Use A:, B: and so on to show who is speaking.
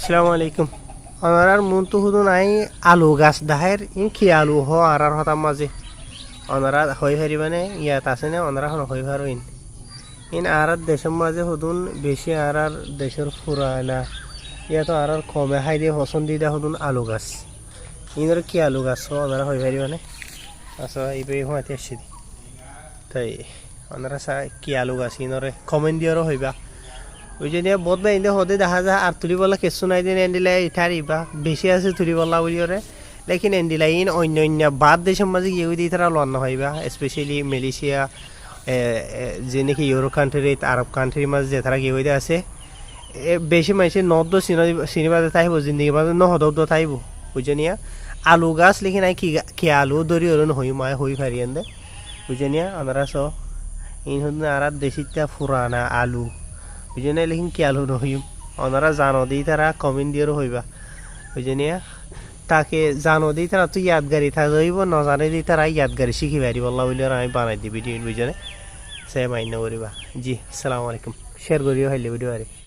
A: আসসালামু আলাইকুম। অনারার মন তো শুধু নাই আলু গাছ দাহের ইন কি আলু হ আর হতাম মাঝে অনারা হয়ে হারি মানে ইয়াত আছে না অনারা হন হয়ে হারো ইন আর দেশের মাঝে হুদুন বেশি আর দেশের ফুরানা ইয়াত আর কমে হাই দিয়ে হসন দিয়ে দেয় হুদুন আলু গাছ ইনর কি আলু গাছ হ অনারা হয়ে হারি মানে আচ্ছা এইবার হুঁয়াতে আসছি তাই অনারা চা কি আলু গাছ ইনরে কমেন্ট দিয়েও হইবা ওই জন্য বোধ বা ইন্দে হদে দেখা যায় আর তুলিবলা কেঁচু নাই দিন এন্ডিলাই ইঠারিবা বেশি আছে তুলিবলা বুলিওরে লেকিন এন্ডিলাই ইন অন্য অন্য বাদ দেশের মাঝে গিয়ে দিয়ে তারা লন হইবা স্পেশালি মালয়েশিয়া যে নাকি ইউরোপ কান্ট্রি আরব কান্ট্রির মাঝে যে তারা গিয়ে দিয়ে আছে বেশি মানুষের নদ্দ সিনেমাতে থাকবো জিন্দিগি মাঝে নহদ থাকবো বুঝে আলু গাছ লিখি নাই কি আলু দরি ওরন হই মায় হই ফারিয়েন দে বুঝে আমরা স ইন হচ্ছে আর দেশিটা ফুরানা আলু বুঝে লেকিন কি আলু নহইম ওনারা জানো দিই তারা কমেন্ট দিয়েও হইবা বুঝে তাকে জানো দিই তারা তো ইয়াদগারি থাকব ন জানে দিই তারা ইয়াদগারি শিখি পারি বললা বলে আমি বানাই দিই ভিডিও বুঝে সে মান্য করিবা জি আসসালামু আলাইকুম শেয়ার করিও হাইলে ভিডিও আরে